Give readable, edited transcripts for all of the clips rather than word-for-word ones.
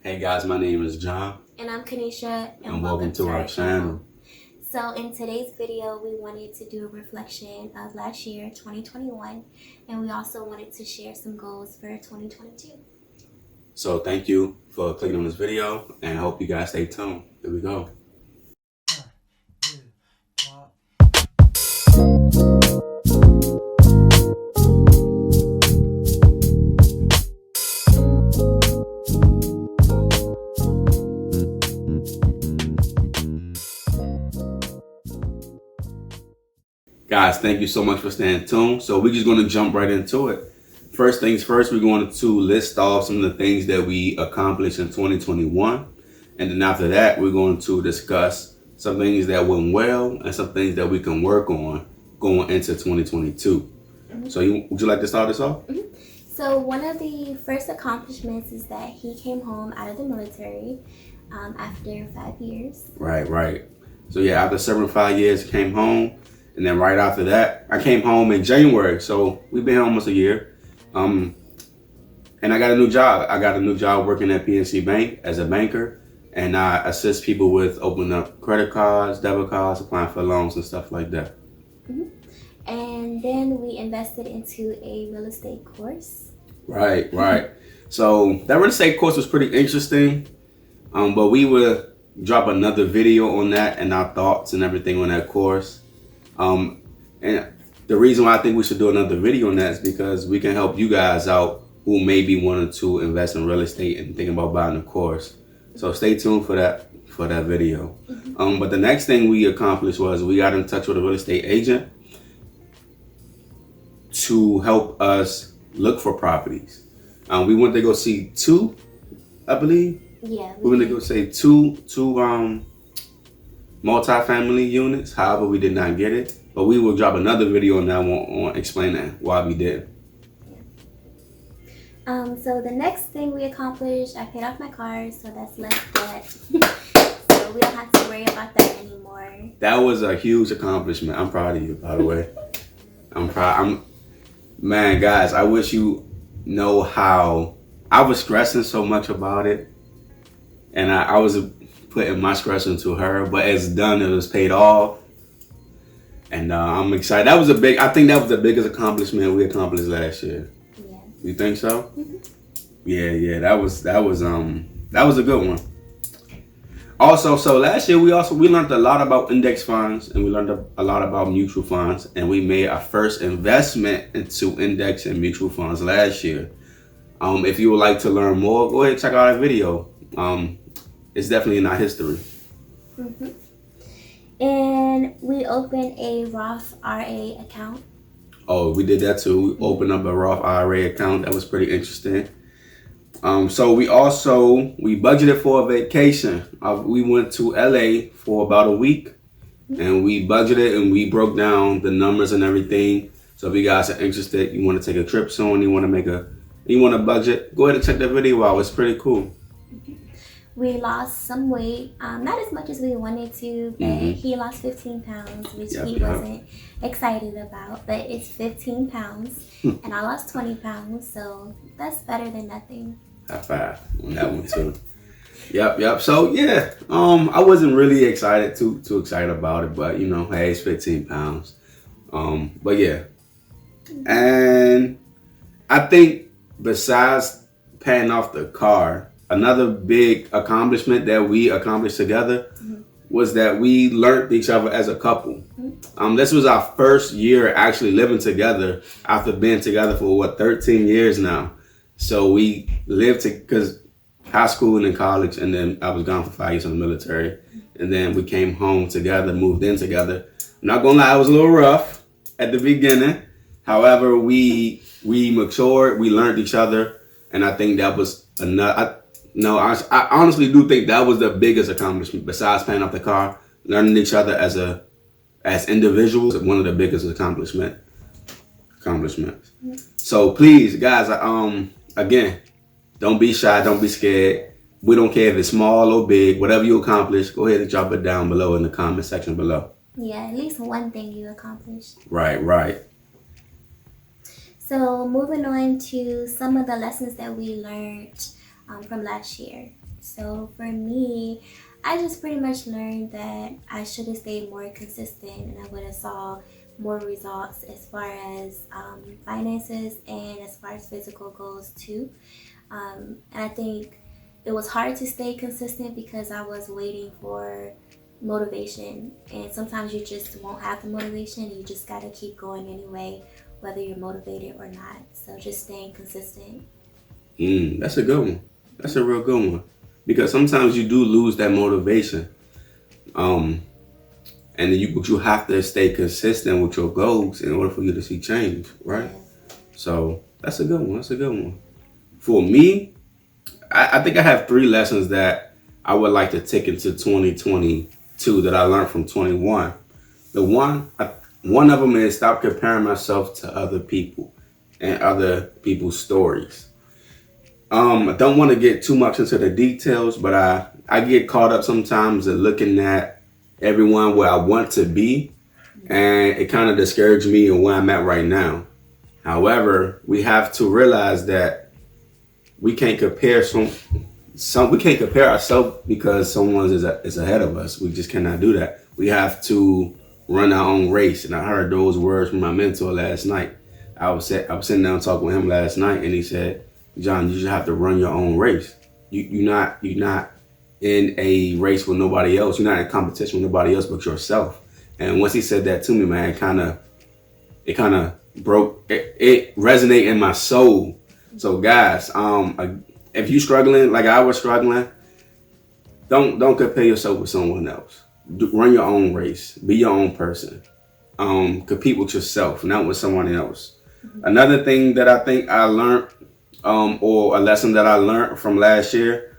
Hey guys, my name is John. And I'm Kanisha, and welcome to our channel. So in today's video, we wanted to do a reflection of last year, 2021, and we also wanted to share some goals for 2022. So thank you for clicking on this video, and I hope you guys stay tuned. Here we go. Guys, thank you so much for staying tuned. So we're just going to jump right into it. First things first, we're going to list off some of the things that we accomplished in 2021. And then after that, we're going to discuss some things that went well and some things that we can work on going into 2022. So would you like to start this off? So one of the first accomplishments is that he came home out of the military after 5 years. Right. So yeah, after serving 5 years, he came home. And then right after that, I came home in January. So we've been here almost a year. And I got a new job. I got a new job working at PNC Bank as a banker. And I assist people with opening up credit cards, debit cards, applying for loans and stuff like that. And then we invested into a real estate course. Right. So that real estate course was pretty interesting. But we will drop another video on that and our thoughts and everything on that course. And the reason why I think we should do another video on that is because we can help you guys out who may be wanting to invest in real estate and thinking about buying a course. So stay tuned for that video. But the next thing we accomplished was we got in touch with a real estate agent to help us look for properties. We went to go see two, I believe. Yeah. We went to go see two multi-family units. However, we did not get it. But we will drop another video on that one on explaining why we did. So the next thing we accomplished, I paid off my car, so that's less debt. So we don't have to worry about that anymore. That was a huge accomplishment. I'm proud of you, by the way. I'm proud. Man, guys, I wish you know how I was stressing so much about it. And I was putting my stress into her, but it's done. It was paid off. And I'm excited. I think that was the biggest accomplishment we accomplished last year. Yeah. You think so? Yeah. That was a good one. Also, so last year we learned a lot about index funds and we learned a lot about mutual funds, and we made our first investment into index and mutual funds last year. If you would like to learn more, go ahead and check out our video. It's definitely in our history. And we opened a Roth IRA account. Oh, we did that too. We opened up a Roth IRA account. That was pretty interesting. So we budgeted for a vacation. We went to LA for about a week, and we budgeted and we broke down the numbers and everything. So if you guys are interested, you want to take a trip soon, you want to budget, go ahead and check that video out. It's pretty cool. We lost some weight, not as much as we wanted to, but he lost 15 pounds, which he wasn't excited about, but it's 15 pounds, and I lost 20 pounds, so that's better than nothing. High five on that one too. Yep. So yeah, I wasn't really too excited about it, but hey, it's 15 pounds. But yeah, and I think besides paying off the car, another big accomplishment that we accomplished together was that we learned each other as a couple. This was our first year actually living together after being together for 13 years now. So we lived because high school and then college, and then I was gone for 5 years in the military, and then we came home together, moved in together. I'm not gonna lie, it was a little rough at the beginning. However, we matured, we learned each other, and I think that was enough. I honestly do think that was the biggest accomplishment besides paying off the car. Learning each other as individuals, one of the biggest accomplishments. So please, guys, again, don't be shy, don't be scared. We don't care if it's small or big. Whatever you accomplish, go ahead and drop it down below in the comment section below. Yeah, at least one thing you accomplished. Right. So moving on to some of the lessons that we learned from last year. So for me, I just pretty much learned that I should have stayed more consistent and I would have saw more results as far as finances and as far as physical goals too. And I think it was hard to stay consistent because I was waiting for motivation. And sometimes you just won't have the motivation. You just got to keep going anyway, whether you're motivated or not. So just staying consistent. That's a good one. That's a real good one. Because sometimes you do lose that motivation. Um, and but you have to stay consistent with your goals in order for you to see change, right? Yes. So that's a good one. That's a good one. For me, I think I have 3 lessons that I would like to take into 2022 that I learned from 21. One of them is stop comparing myself to other people and other people's stories. I don't want to get too much into the details, but I get caught up sometimes in looking at everyone where I want to be, and it kind of discouraged me in where I'm at right now. However, we have to realize that we can't compare we can't compare ourselves because someone is ahead of us. We just cannot do that. We have to run our own race. And I heard those words from my mentor last night. I was sitting down talking with him last night, and he said, "John, you just have to run your own race. You're not in a race with nobody else. You're not in competition with nobody else but yourself." And once he said that to me, man, it kind of broke. It resonated in my soul. So guys, if you struggling like I was struggling, don't compare yourself with someone else. Run your own race. Be your own person. Compete with yourself, not with someone else. Another thing that I think I learned, or a lesson that I learned from last year,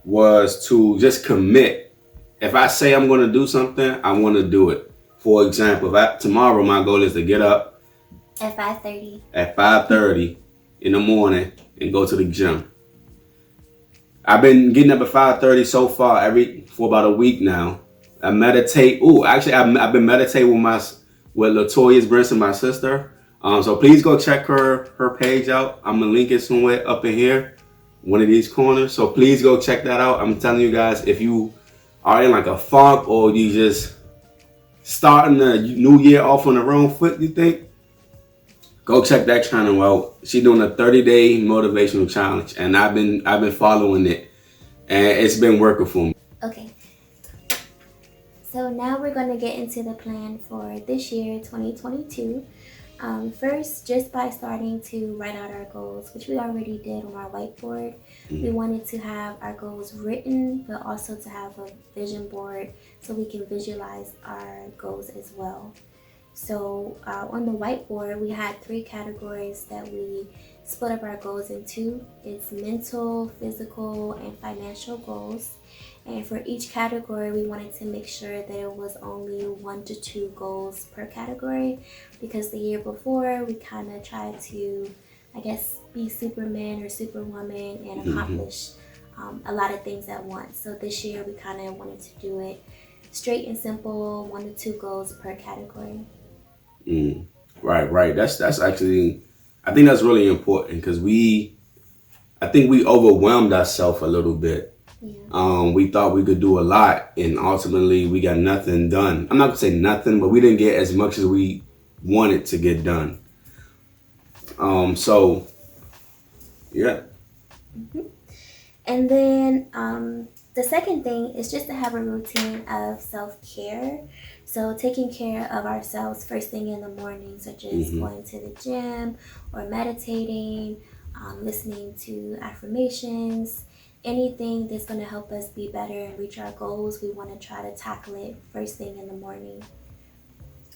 was to just commit. If I say I'm going to do something, I want to do it. For example, tomorrow my goal is to get up At 5:30. at 5:30 in the morning and go to the gym. I've been getting up at 5:30 so far for about a week now. I meditate. Actually, I've been meditating with Latoya's Brinson, my sister. So please go check her page out. I'm gonna link it somewhere up in here, one of these corners. So please go check that out. I'm telling you guys, if you are in like a funk or you just starting the new year off on the wrong foot, you think, go check that channel out. She's doing a 30-day motivational challenge, and I've been following it, and it's been working for me. Okay. So now we're going to get into the plan for this year, 2022. First, just by starting to write out our goals, which we already did on our whiteboard, we wanted to have our goals written, but also to have a vision board so we can visualize our goals as well. So on the whiteboard, we had 3 categories that we split up our goals into. It's mental, physical, and financial goals. And for each category, we wanted to make sure that it was only 1 to 2 goals per category, because the year before we kind of tried to, I guess, be Superman or Superwoman and accomplish a lot of things at once. So this year we kind of wanted to do it straight and simple, 1 to 2 goals per category. Right. That's actually, I think that's really important because I think we overwhelmed ourselves a little bit. Yeah. We thought we could do a lot, and ultimately we got nothing done. I'm not gonna say nothing, but we didn't get as much as we wanted to get done. So yeah. And then the second thing is just to have a routine of self-care. So taking care of ourselves first thing in the morning, such as going to the gym or meditating, listening to affirmations, anything that's going to help us be better and reach our goals. We want to try to tackle it first thing in the morning.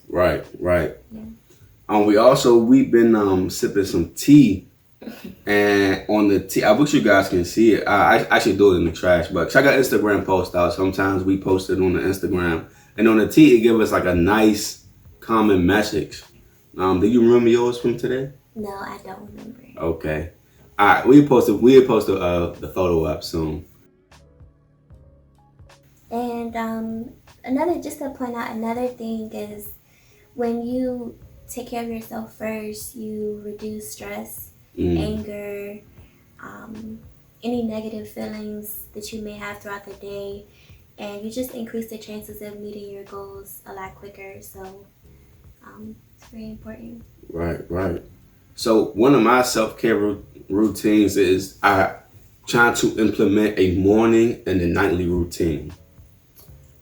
Right. Yeah. We've been sipping some tea. And on the tea, I wish you guys can see it. I actually do it in the trash, but check out Instagram post out. Sometimes we post it on the Instagram. And on the tea, it gives us like a nice, common message. Do you remember yours from today? No, I don't remember. Okay. All right, we'll post the photo up soon. And just to point out, another thing is when you take care of yourself first, you reduce stress, anger, any negative feelings that you may have throughout the day, and you just increase the chances of meeting your goals a lot quicker. So it's very important. Right. So one of my self-care routines is I try to implement a morning and a nightly routine.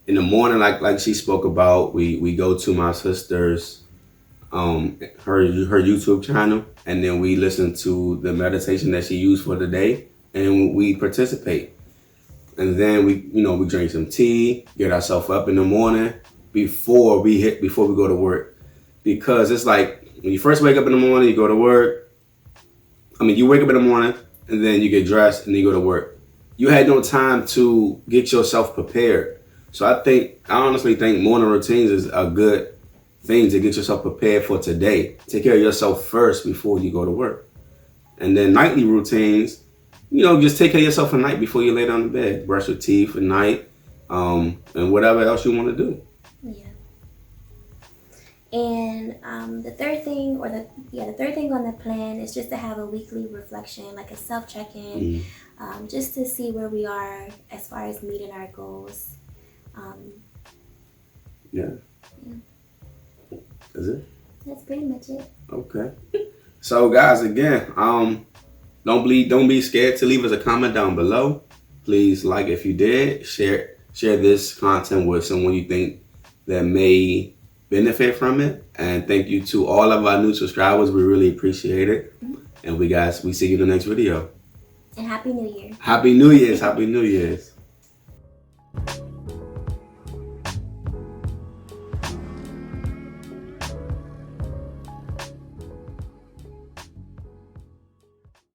In the morning, like she spoke about, we go to my sister's her YouTube channel, and then we listen to the meditation that she used for the day, and we participate. And then we drink some tea, get ourselves up in the morning before we go to work, because it's like when you first wake up in the morning, you go to work. You wake up in the morning and then you get dressed and then you go to work. You had no time to get yourself prepared. So I honestly think morning routines is a good thing to get yourself prepared for today. Take care of yourself first before you go to work. And then nightly routines, just take care of yourself at night before you lay down in bed. Brush your teeth at night, and whatever else you want to do. Yeah. And the third thing on the plan is just to have a weekly reflection, like a self-check-in, just to see where we are as far as meeting our goals. Yeah. That's it? That's pretty much it. Okay. So guys, again, don't be scared to leave us a comment down below. Please like if you did. Share this content with someone you think that may benefit from it. And thank you to all of our new subscribers. We really appreciate it. And we see you in the next video. And Happy New Year. Happy New Year's. Happy New Year's.